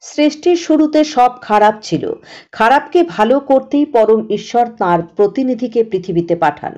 সৃষ্টির শুরুতে সব খারাপ ছিল। খারাপকে ভালো করতেই পরম ঈশ্বর তাঁর প্রতিনিধিকে পৃথিবীতে পাঠান।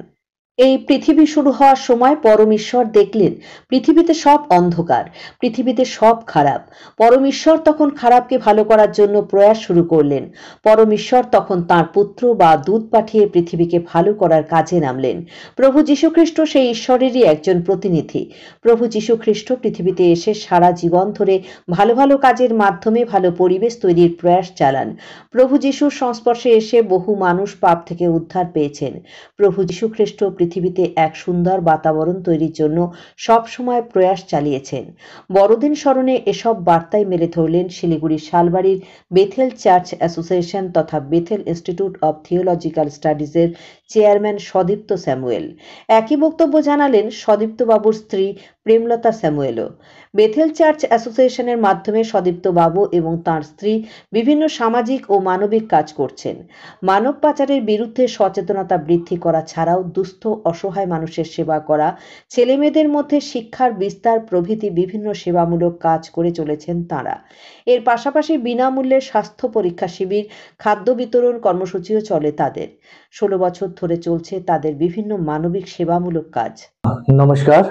এই পৃথিবী শুরু হওয়ার সময় পরম ঈশ্বর দেখলেন পৃথিবীতে সব অন্ধকার, পৃথিবীতে সব খারাপ। পরম ঈশ্বর তখন খারাপকে ভালো করার জন্য প্রয়াস শুরু করলেন। পরম ঈশ্বর তখন তাঁর পুত্র বা দূত পাঠিয়ে পৃথিবীকে ভালো করার কাজে নামলেন। প্রভু যীশুখ্রিস্ট সেই ঈশ্বরেরই একজন প্রতিনিধি। প্রভু যীশুখ্রিস্ট পৃথিবীতে এসে সারা জীবন ধরে ভালো ভালো কাজের মাধ্যমে ভালো পরিবেশ তৈরির প্রয়াস চালান। প্রভু যীশুর সংস্পর্শে এসে বহু মানুষ পাপ থেকে উদ্ধার পেয়েছেন। প্রভু যীশুখ্রিস্ট পৃথিবীতে এক সুন্দর বাতাবরণ তৈরির জন্য সবসময় প্রয়াস চালিয়েছেন। বড়দিন স্মরণে এসব বার্তায় মেলে ধরলেন শিলিগুড়ির শালবাড়ির বেথেল চার্চ অ্যাসোসিয়েশন তথা বেথেল ইনস্টিটিউট অব থিওলজিক্যাল স্টাডিজের চেয়ারম্যান সদীপ্ত স্যামুয়েল। একই বক্তব্য জানালেন সদীপ্তবাবুর স্ত্রী প্রেমলতা স্যামুয়েলও। বেথেল চার্চ অ্যাসোসিয়েশনের মাধ্যমে সদীপ্ত বাবু এবং তাঁর স্ত্রী বিভিন্ন সামাজিক ও মানবিক কাজ করছেন। মানব পাচারের বিরুদ্ধে সচেতনতা বৃদ্ধি করা ছাড়াও দুস্থ অসহায় মানুষের সেবা করা, ছেলেমেয়েদের মধ্যে শিক্ষার বিস্তার প্রভৃতি বিভিন্ন সেবামূলক কাজ করে চলেছেন তাঁরা। এর পাশাপাশি বিনামূল্যে স্বাস্থ্য পরীক্ষা শিবির, খাদ্য বিতরণ কর্মসূচিও চলে তাদের। 16 বছর ধরে চলছে তাদের বিভিন্ন মানবিক সেবামূলক কাজ। नमस्कार।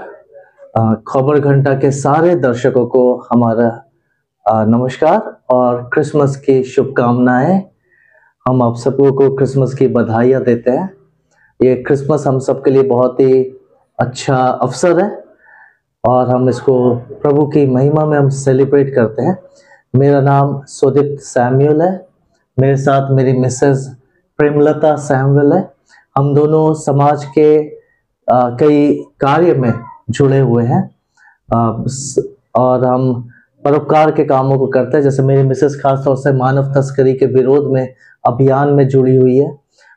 खबर घंटा के सारे दर्शकों को हमारा नमस्कार और क्रिसमस की शुभकामनाएं। हम आप सबको क्रिसमस की बधाइयाँ देते हैं। ये क्रिसमस हम सबके लिए बहुत ही अच्छा अवसर है और हम इसको प्रभु की महिमा में हम सेलिब्रेट करते हैं। मेरा नाम सुदीप्त सैमुअल है, मेरे साथ मेरी मिसेस प्रेमलता सैमुअल है। हम दोनों समाज के कई कार्य में जुड़े हुए हैं और हम परोपकार के कामों को करते हैं। जैसे मेरी मिसेस खास तौर से मानव तस्करी के विरोध में अभियान में जुड़ी हुई है।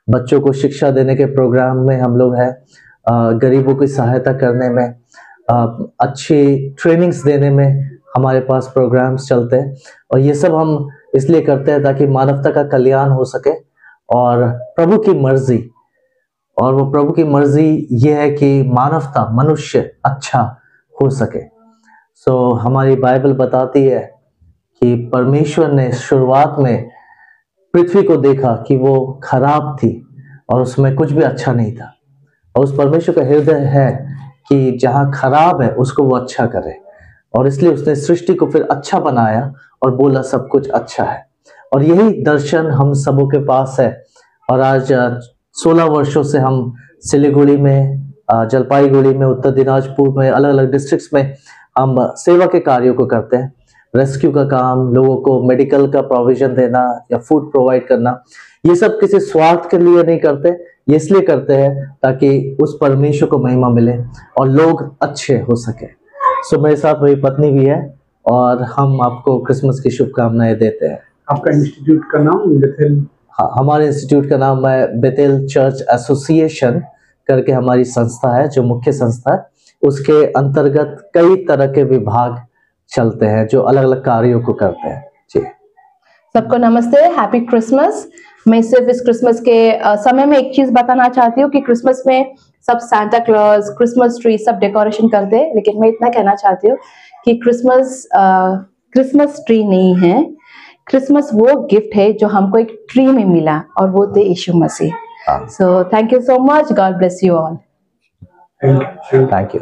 बच्चों को शिक्षा देने के प्रोग्राम में हम लोग हैं, गरीबों की सहायता करने में, अच्छी ट्रेनिंग्स देने में हमारे पास प्रोग्राम्स चलते हैं। और ये सब हम इसलिए करते हैं ताकि मानवता का कल्याण हो सके और प्रभु की मर्जी, और वो प्रभु की मर्जी ये है कि मानवता, मनुष्य अच्छा हो सके। हमारी बाइबल बताती है कि परमेश्वर ने शुरुआत में पृथ्वी को देखा कि वो खराब थी और उसमें कुछ भी अच्छा नहीं था, और उस परमेश्वर का हृदय है कि जहां खराब है उसको वो अच्छा करे, और इसलिए उसने सृष्टि को फिर अच्छा बनाया और बोला सब कुछ अच्छा है। और यही दर्शन हम सबों के पास है। और आज 16 वर्षों से हम सिलीगुड़ी में, जलपाईगुड़ी में, उत्तर दिनाजपुर में, अलग अलग डिस्ट्रिक्ट्स में हम सेवा के कार्यों को करते हैं। रेस्क्यू का काम, लोगों को मेडिकल का प्रोविजन देना या फूड प्रोवाइड करना, ये सब किसी स्वार्थ के लिए नहीं करते, ये इसलिए करते हैं ताकि उस परमेश्वर को महिमा मिले और लोग अच्छे हो सके। मेरे साथ मेरी पत्नी भी है और हम आपको क्रिसमस की शुभकामनाएं देते हैं। आपका इंस्टीट्यूट का नाम बेथेल? हाँ, हमारे इंस्टीट्यूट का नाम है बेथेल चर्च एसोसिएशन करके हमारी संस्था है, जो मुख्य संस्था है। उसके अंतर्गत कई तरह के विभाग चलते हैं जो अलग अलग कार्यों को करते हैं। जी, सबको नमस्ते, हैप्पी क्रिसमस। मैं सिर्फ इस क्रिसमस के समय में एक चीज बताना चाहती हूँ कि क्रिसमस में सब सांता क्लॉज, क्रिसमस ट्री सब डेकोरेशन करते हैं, लेकिन मैं इतना कहना चाहती हूँ कि क्रिसमस ट्री नहीं है। क्रिसमस वो गिफ्ट है जो हमको एक ट्री में मिला, और वो थे Yeshu Masih. So thank you so much, God bless you all. Thank you.